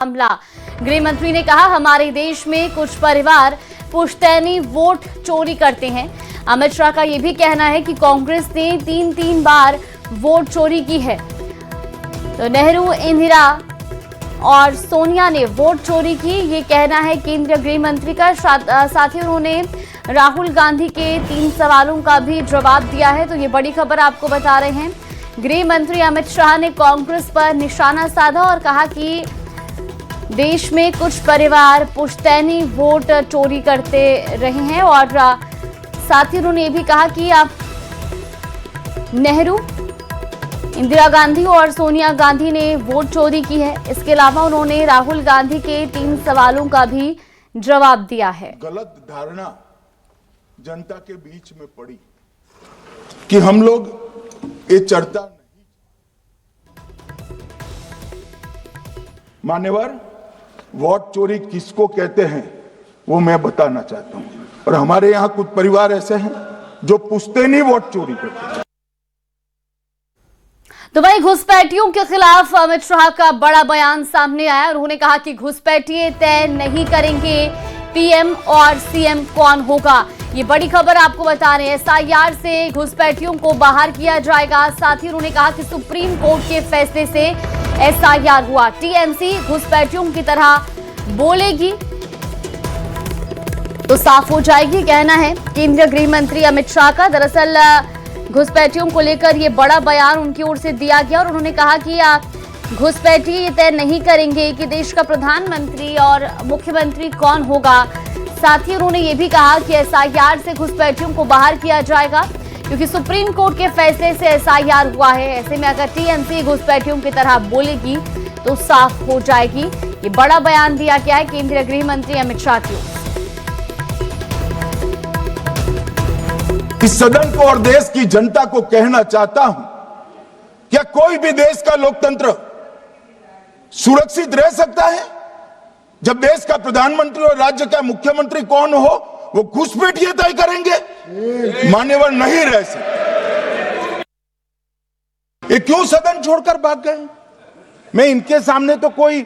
हमला। गृह मंत्री ने कहा, हमारे देश में कुछ परिवार पुश्तैनी वोट चोरी करते हैं। अमित शाह का यह भी कहना है कि कांग्रेस ने तीन बार वोट चोरी की है। तो नेहरू, इंदिरा और सोनिया ने वोट चोरी की, ये कहना है केंद्रीय गृह मंत्री का। साथ ही उन्होंने राहुल गांधी के 3 सवालों का भी जवाब दिया है। तो ये बड़ी खबर आपको बता रहे हैं। गृह मंत्री अमित शाह ने कांग्रेस पर निशाना साधा और कहा कि देश में कुछ परिवार पुश्तैनी वोट चोरी करते रहे हैं। और साथ ही उन्होंने ये भी कहा कि नेहरू, इंदिरा गांधी और सोनिया गांधी ने वोट चोरी की है। इसके अलावा उन्होंने राहुल गांधी के 3 सवालों का भी जवाब दिया है। गलत धारणा जनता के बीच में पड़ी कि हम लोग ये चर्चा नहीं। मान्यवर, वोट चोरी किसको कहते हैं वो मैं बताना चाहता हूं। और हमारे यहां कुछ परिवार ऐसे हैं जो पुश्तैनी वोट चोरी करते हैं। तो वहीं घुसपैठियों के खिलाफ अमित शाह का बड़ा बयान सामने आया और उन्होंने कहा कि घुसपैठिए तय नहीं करेंगे पीएम और सीएम कौन होगा। ये बड़ी खबर आपको बता रहे हैं। एसआईआर से घुसपैठियों को बाहर किया जाएगा। साथ ही उन्होंने कहा कि सुप्रीम कोर्ट के फैसले से एसआईआर हुआ। टीएमसी घुसपैठियों की तरह बोलेगी तो साफ हो जाएगी, कहना है केंद्रीय गृह मंत्री अमित शाह का। दरअसल घुसपैठियों को लेकर ये बड़ा बयान उनकी ओर से दिया गया और उन्होंने कहा कि घुसपैठी ये तय नहीं करेंगे कि देश का प्रधानमंत्री और मुख्यमंत्री कौन होगा। साथ ही उन्होंने ये भी कहा कि एसआईआर से घुसपैठियों को बाहर किया जाएगा क्योंकि सुप्रीम कोर्ट के फैसले से एसआईआर हुआ है। ऐसे में अगर टीएमसी घुसपैठियों की तरह बोलेगी तो साफ हो जाएगी। ये बड़ा बयान दिया गया है केंद्रीय गृह मंत्री अमित शाह की ओर से। इस सदन को और देश की जनता को कहना चाहता हूं, क्या कोई भी देश का लोकतंत्र सुरक्षित रह सकता है जब देश का प्रधानमंत्री और राज्य का मुख्यमंत्री कौन हो वो घुसपैठिए तय करेंगे? मान्यवर, नहीं रह सकते। ये क्यों सदन छोड़कर भाग गए? मैं इनके सामने तो कोई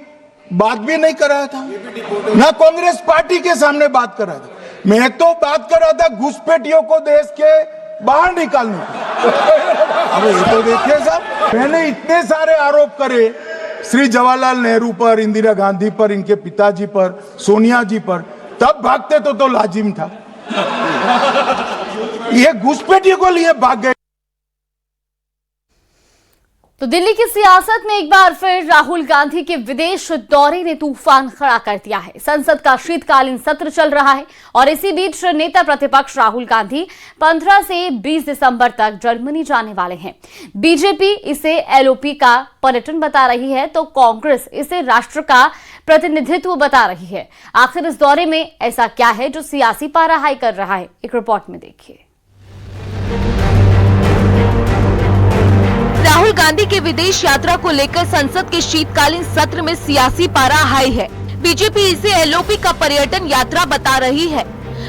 बात भी नहीं कर रहा था, ना कांग्रेस पार्टी के सामने बात कर रहा था। मैं तो बात कर रहा था घुसपैठियों को देश के बाहर निकालने की। अब ये तो देखिए साहब, मैंने इतने सारे आरोप करे श्री जवाहरलाल नेहरू पर, इंदिरा गांधी पर, इनके पिताजी पर, सोनिया जी पर, तब भागते तो लाजिम था। ये घुसपैठियों को लिए भाग गए। तो दिल्ली की सियासत में एक बार फिर राहुल गांधी के विदेश दौरे ने तूफान खड़ा कर दिया है। संसद का शीतकालीन सत्र चल रहा है और इसी बीच नेता प्रतिपक्ष राहुल गांधी 15 से 20 दिसंबर तक जर्मनी जाने वाले हैं। बीजेपी इसे एलओपी का पर्यटन बता रही है तो कांग्रेस इसे राष्ट्र का प्रतिनिधित्व बता रही है। आखिर इस दौरे में ऐसा क्या है जो सियासी पारा हाई कर रहा है, एक रिपोर्ट में देखिए। राहुल गांधी के विदेश यात्रा को लेकर संसद के शीतकालीन सत्र में सियासी पारा हाई है। बीजेपी इसे एलओपी का पर्यटन यात्रा बता रही है।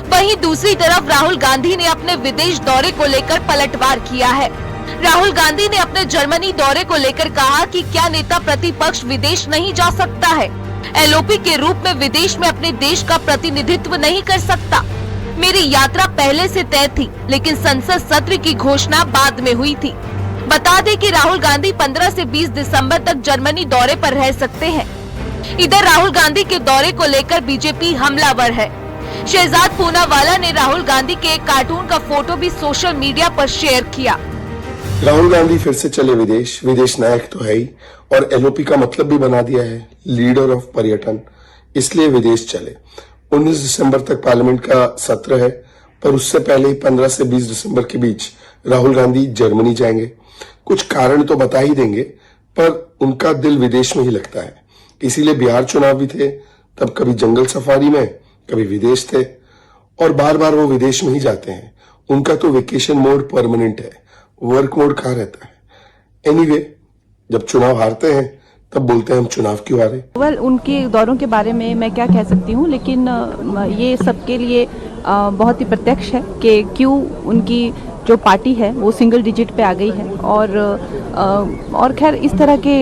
वहीं दूसरी तरफ राहुल गांधी ने अपने विदेश दौरे को लेकर पलटवार किया है। राहुल गांधी ने अपने जर्मनी दौरे को लेकर कहा कि क्या नेता प्रतिपक्ष विदेश नहीं जा सकता है? एलओपी के रूप में विदेश में अपने देश का प्रतिनिधित्व नहीं कर सकता। मेरी यात्रा पहले से तय थी, लेकिन संसद सत्र की घोषणा बाद में हुई थी। बता दें कि राहुल गांधी 15 से 20 दिसंबर तक जर्मनी दौरे पर रह सकते हैं। इधर राहुल गांधी के दौरे को लेकर बीजेपी हमलावर है। शहजाद पूनावाला ने राहुल गांधी के एक कार्टून का फोटो भी सोशल मीडिया पर शेयर किया। राहुल गांधी फिर से चले विदेश, विदेश नायक तो है ही और एलओपी का मतलब भी बना दिया है, लीडर ऑफ पर्यटन, इसलिए विदेश चले। 19 दिसंबर तक पार्लियामेंट का सत्र है, पर उससे पहले 15 से 20 दिसंबर के बीच राहुल गांधी जर्मनी जाएंगे। कुछ कारण तो बता ही देंगे, पर उनका दिल विदेश में ही लगता है। इसीलिए बिहार चुनाव भी थे, तब कभी जंगल सफारी में, कभी विदेश थे और बार बार वो विदेश में ही जाते हैं। उनका तो वेकेशन मोड परमानेंट है, वर्क मोड कहाँ रहता है। एनीवे, जब चुनाव हारते हैं तब बोलते हैं हम चुनाव क्यों हारे। उनके दौरों के बारे में मैं क्या कह सकती हूँ, लेकिन ये सबके लिए बहुत ही प्रत्यक्ष है कि क्यों उनकी जो पार्टी है वो सिंगल डिजिट पे आ गई है और खैर इस तरह के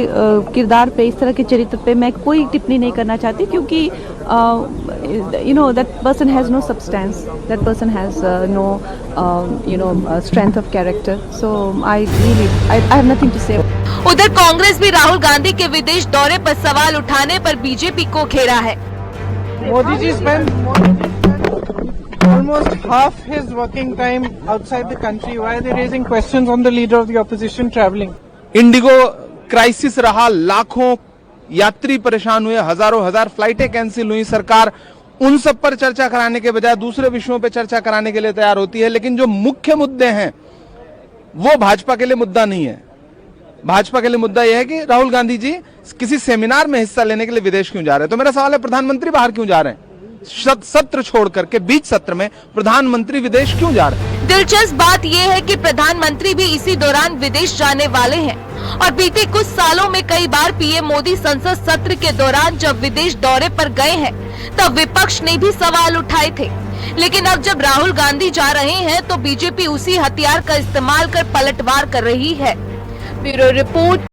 किरदार पे, इस तरह के चरित्र पे मैं कोई टिप्पणी नहीं करना चाहती, क्योंकि you know that person has no substance, that person has no you know strength of character, so I have nothing to say. उधर कांग्रेस भी राहुल गांधी के विदेश दौरे पर सवाल उठाने पर बीजेपी को घेरा है। Modi ji spent almost half his working time outside the country. Why are they raising questions on the leader of the opposition traveling? Indigo crisis रहा, लाखों यात्री परेशान हुए, हजारों हजार फ्लाइटें कैंसिल हुई। सरकार उन सब पर चर्चा कराने के बजाय दूसरे विषयों पर चर्चा कराने के लिए तैयार होती है, लेकिन जो मुख्य मुद्दे हैं वो भाजपा के लिए मुद्दा नहीं है। भाजपा के लिए मुद्दा यह है कि राहुल गांधी जी किसी सेमिनार में हिस्सा लेने के लिए विदेश क्यों जा रहे हैं। तो मेरा सवाल है, प्रधानमंत्री बाहर क्यों जा रहे हैं? सत्र छोड़ करके बीच सत्र में प्रधानमंत्री विदेश क्यों जा रहे हैं? दिलचस्प बात यह है कि प्रधानमंत्री भी इसी दौरान विदेश जाने वाले हैं और बीते कुछ सालों में कई बार पीएम मोदी संसद सत्र के दौरान जब विदेश दौरे पर गए हैं तब विपक्ष ने भी सवाल उठाए थे, लेकिन अब जब राहुल गांधी जा रहे हैं तो बीजेपी उसी हथियार का इस्तेमाल कर पलटवार कर रही है। Bureau report.